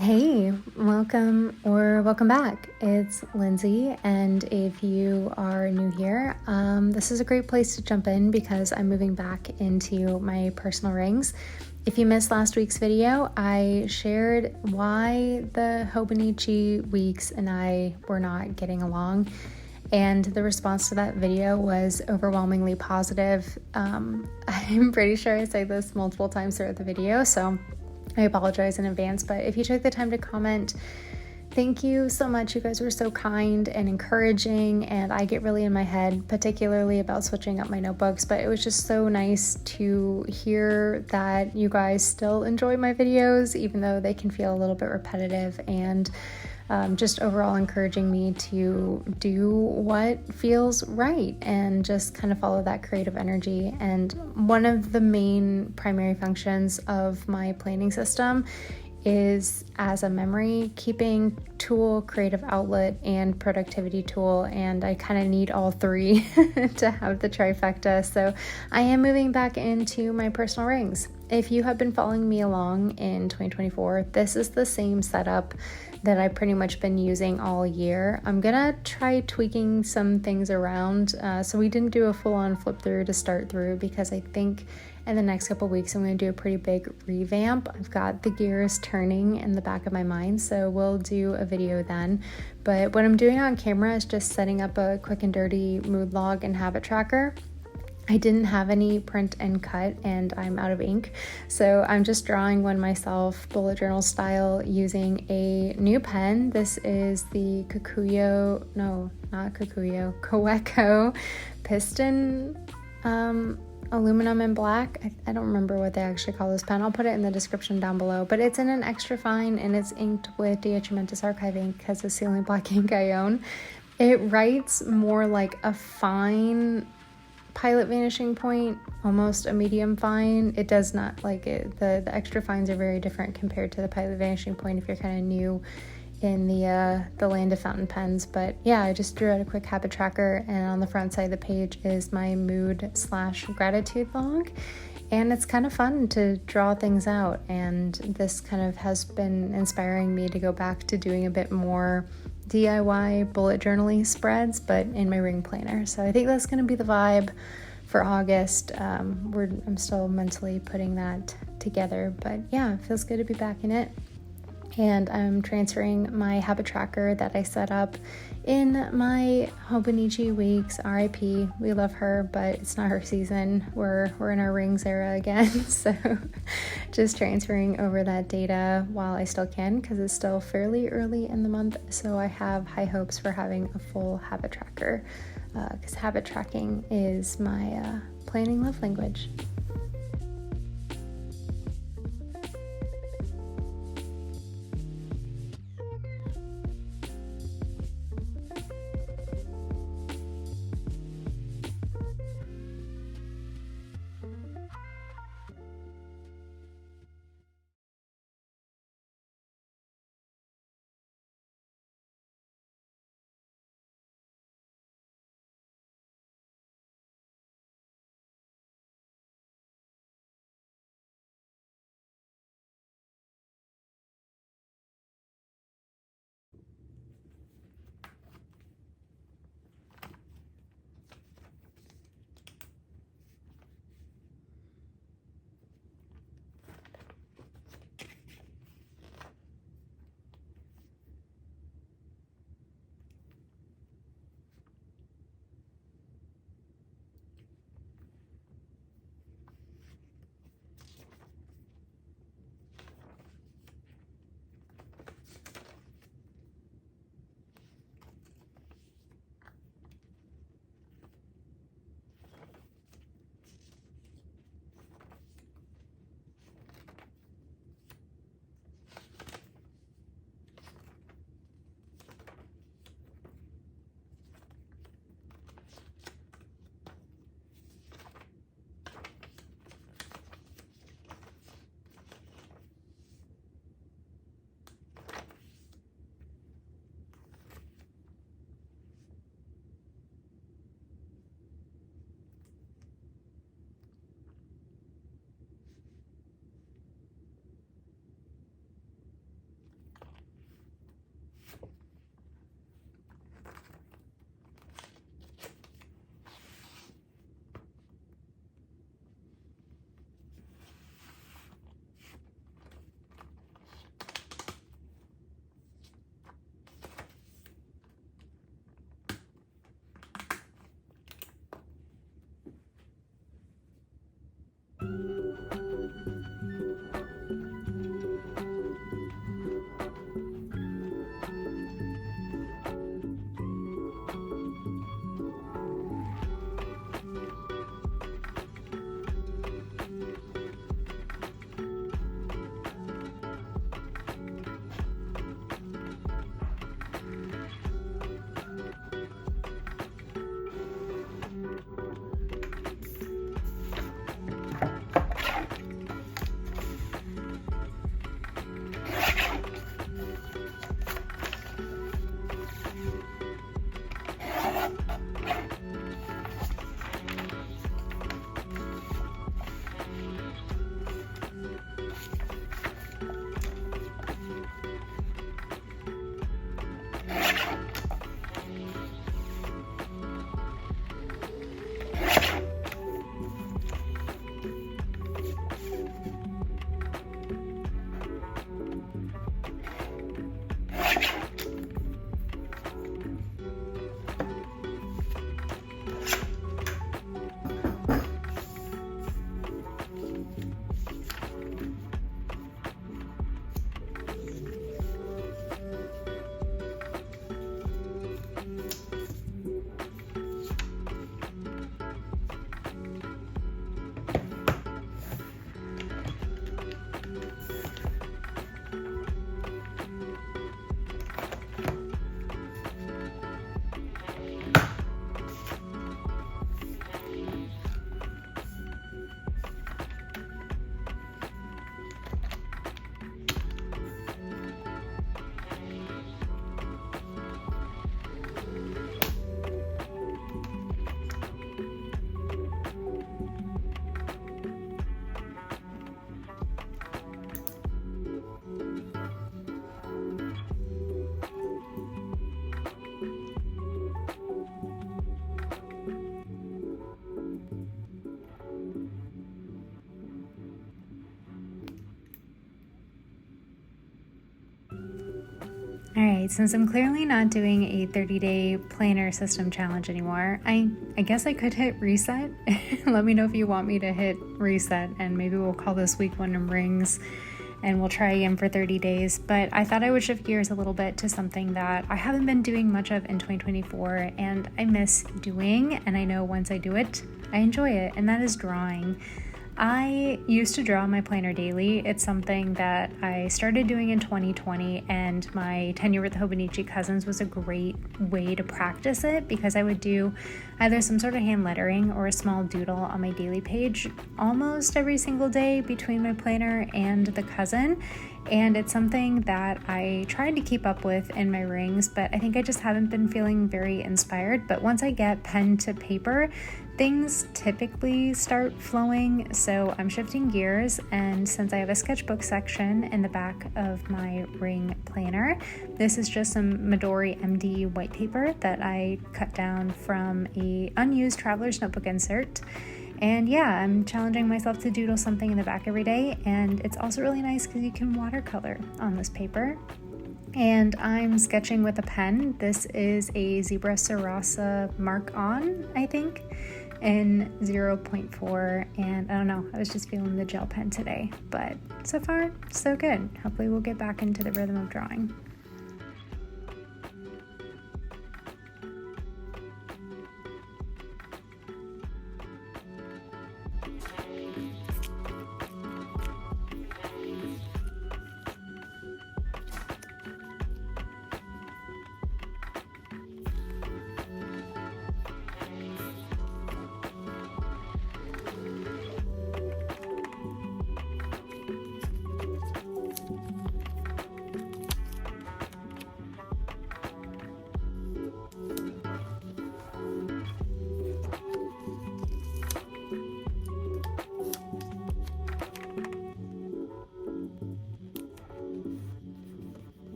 Hey, welcome back. It's Lindsay, and if you are new here, this is a great place to jump in because I'm moving back into my personal rings. If you missed last week's video, I shared why the Hobonichi weeks and I were not getting along, and the response to that video was overwhelmingly positive. I'm pretty sure I say this multiple times throughout the video, so I apologize in advance, but if you took the time to comment, thank you so much. You guys were so kind and encouraging, and I get really in my head, particularly about switching up my notebooks, but it was just so nice to hear that you guys still enjoy my videos, even though they can feel a little bit repetitive, and just overall encouraging me to do what feels right and just kind of follow that creative energy. And one of the main primary functions of my planning system is as a memory keeping tool, creative outlet, and productivity tool, and I kind of need all three to have the trifecta. So I am moving back into my personal rings. If you have been following me along in 2024, this is the same setup that I've pretty much been using all year. I'm gonna try tweaking some things around. So we didn't do a full-on flip through to start through because I think in the next couple weeks I'm going to do a pretty big revamp. I've got the gears turning in the back of my mind, so we'll do a video then. But what I'm doing on camera is just setting up a quick and dirty mood log and habit tracker. I didn't have any print and cut, and I'm out of ink, so I'm just drawing one myself, bullet journal style, using a new pen. This is the kaweco piston aluminum and black. I don't remember what they actually call this pen. I'll put it in the description down below, but it's in an extra fine and it's inked with atramentis archive ink because it's the only black ink I own. It writes more like a fine pilot vanishing point, almost a medium fine. It does not like it. The extra fines are very different compared to the pilot vanishing point if you're kind of new in the land of fountain pens. But yeah, I just drew out a quick habit tracker, and on the front side of the page is my mood/gratitude log, and it's kind of fun to draw things out, and this kind of has been inspiring me to go back to doing a bit more DIY bullet journaling spreads, but in my ring planner. So I think that's going to be the vibe for August. I'm still mentally putting that together, but yeah, it feels good to be back in it. And I'm transferring my habit tracker that I set up in my Hobonichi weeks. RIP, we love her, but it's not her season. We're in our rings era again, so just transferring over that data while I still can, because it's still fairly early in the month, so I have high hopes for having a full habit tracker, because habit tracking is my planning love language. All right, since I'm clearly not doing a 30-day planner system challenge anymore, I guess I could hit reset. Let me know if you want me to hit reset, and maybe we'll call this week one in rings and we'll try again for 30 days. But I thought I would shift gears a little bit to something that I haven't been doing much of in 2024 and I miss doing, and I know once I do it, I enjoy it, and that is drawing. I used to draw my planner daily. It's something that I started doing in 2020, and my tenure with the Hobonichi cousins was a great way to practice it because I would do either some sort of hand lettering or a small doodle on my daily page almost every single day between my planner and the cousin. And it's something that I tried to keep up with in my rings, but I think I just haven't been feeling very inspired. But once I get pen to paper, things typically start flowing, so I'm shifting gears. And since I have a sketchbook section in the back of my ring planner, this is just some Midori MD white paper that I cut down from a unused traveler's notebook insert. And yeah, I'm challenging myself to doodle something in the back every day, and it's also really nice because you can watercolor on this paper. And I'm sketching with a pen. This is a Zebra Sarasa Mark On, I think, in 0.4, and I don't know, I was just feeling the gel pen today, but so far, so good. Hopefully we'll get back into the rhythm of drawing.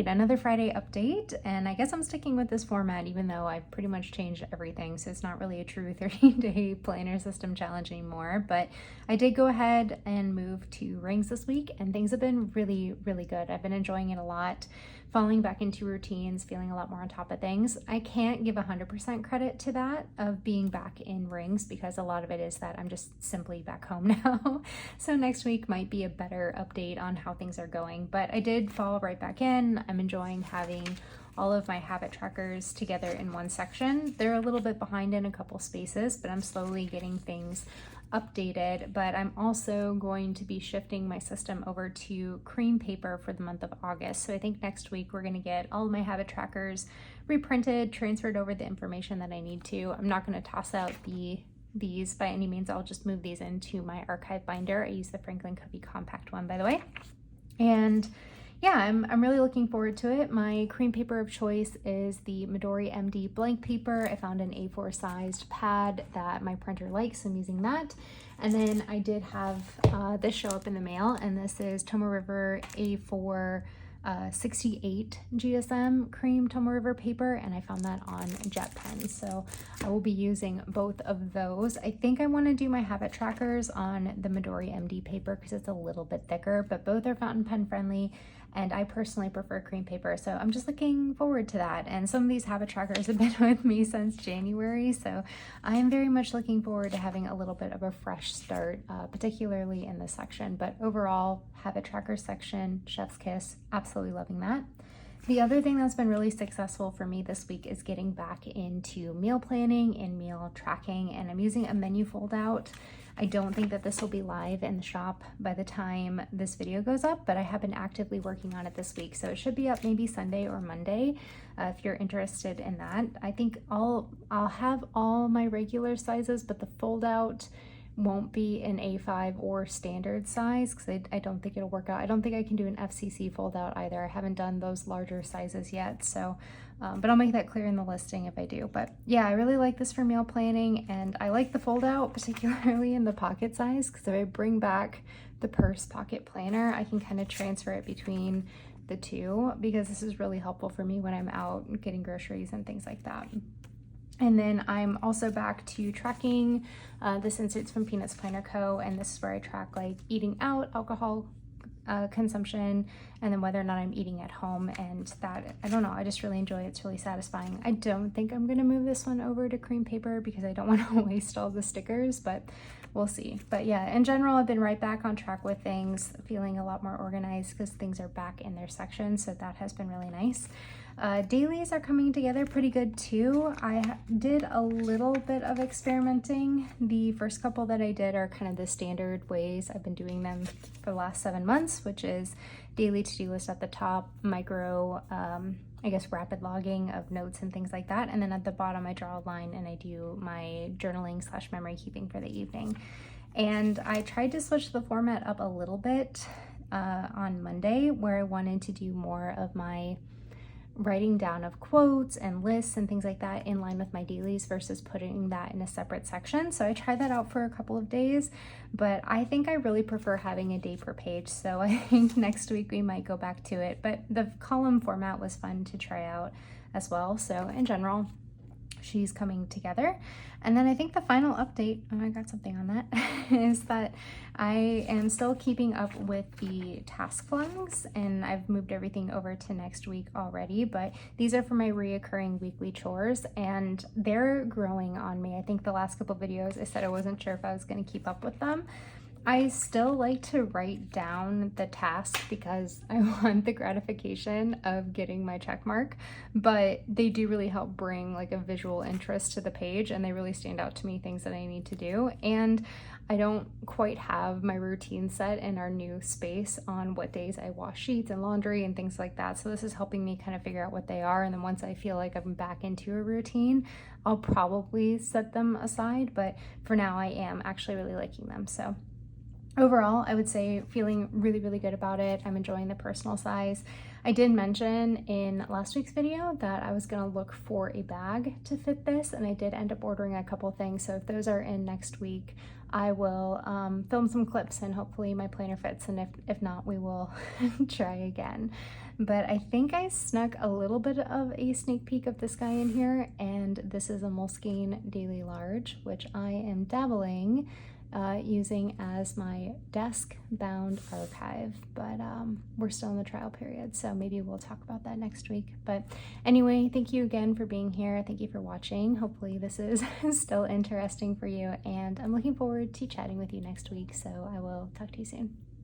Another Friday update, and I guess I'm sticking with this format even though I've pretty much changed everything, so it's not really a true 30-day planner system challenge anymore. But I did go ahead and move to rings this week, and things have been really good. I've been enjoying it a lot, falling back into routines, feeling a lot more on top of things. I can't give 100% credit to that of being back in rings because a lot of it is that I'm just simply back home now. So next week might be a better update on how things are going, but I did fall right back in. I'm enjoying having all of my habit trackers together in one section. They're a little bit behind in a couple spaces, but I'm slowly getting things updated. But I'm also going to be shifting my system over to cream paper for the month of August. So I think next week we're going to get all of my habit trackers reprinted, transferred over the information that I need to. I'm not going to toss out these by any means. I'll just move these into my archive binder. I use the Franklin Covey compact one, by the way. And yeah, I'm really looking forward to it. My cream paper of choice is the Midori MD blank paper. I found an A4 sized pad that my printer likes, so I'm using that. And then I did have this show up in the mail, and this is Tomoe River A4 68 GSM cream Tomoe River paper, and I found that on JetPens, so I will be using both of those. I think I want to do my habit trackers on the Midori MD paper because it's a little bit thicker, but both are fountain pen friendly, and I personally prefer cream paper, so I'm just looking forward to that. And some of these habit trackers have been with me since January, so I am very much looking forward to having a little bit of a fresh start, particularly in this section. But overall, habit tracker section, chef's kiss, absolutely loving that. The other thing that's been really successful for me this week is getting back into meal planning and meal tracking, and I'm using a menu fold out. I don't think that this will be live in the shop by the time this video goes up, but I have been actively working on it this week, so it should be up maybe Sunday or Monday if you're interested in that. I think I'll have all my regular sizes, but the fold out won't be an A5 or standard size because I don't think it'll work out. I don't think I can do an FCC fold out either. I haven't done those larger sizes yet, so but I'll make that clear in the listing if I do. But yeah, I really like this for meal planning, and I like the fold out, particularly in the pocket size, because if I bring back the purse pocket planner, I can kind of transfer it between the two, because this is really helpful for me when I'm out getting groceries and things like that. And then I'm also back to tracking. This insert's from Peanuts Planner Co. And this is where I track like eating out, alcohol consumption, and then whether or not I'm eating at home. And that, I don't know, I just really enjoy it. It's really satisfying. I don't think I'm gonna move this one over to cream paper because I don't want to waste all the stickers, but we'll see. But yeah, in general, I've been right back on track with things, feeling a lot more organized because things are back in their section. So that has been really nice. Dailies are coming together pretty good too. I did a little bit of experimenting. The first couple that I did are kind of the standard ways I've been doing them for the last 7 months, which is daily to-do list at the top, micro, I guess rapid logging of notes and things like that. And then at the bottom, I draw a line and I do my journaling / memory keeping for the evening. And I tried to switch the format up a little bit on Monday, where I wanted to do more of my writing down of quotes and lists and things like that in line with my dailies versus putting that in a separate section. So I tried that out for a couple of days, but I think I really prefer having a day per page. So I think next week we might go back to it, but the column format was fun to try out as well. So in general, she's coming together. And then I think the final update, oh, I got something on that, is that I am still keeping up with the task flags, and I've moved everything over to next week already, but these are for my reoccurring weekly chores, and they're growing on me. I think the last couple videos I said I wasn't sure if I was going to keep up with them. I still like to write down the task because I want the gratification of getting my check mark, but they do really help bring like a visual interest to the page, and they really stand out to me, things that I need to do. And I don't quite have my routine set in our new space on what days I wash sheets and laundry and things like that. So this is helping me kind of figure out what they are. And then once I feel like I'm back into a routine, I'll probably set them aside. But for now, I am actually really liking them. So overall, I would say feeling really, really good about it. I'm enjoying the personal size. I did mention in last week's video that I was gonna look for a bag to fit this, and I did end up ordering a couple things. So if those are in next week, I will film some clips and hopefully my planner fits. And if not, we will try again. But I think I snuck a little bit of a sneak peek of this guy in here, and this is a Moleskine Daily Large, which I am dabbling using as my desk bound archive, but we're still in the trial period, so maybe we'll talk about that next week. But anyway, thank you again for being here. Thank you for watching. Hopefully this is still interesting for you, and I'm looking forward to chatting with you next week, so I will talk to you soon.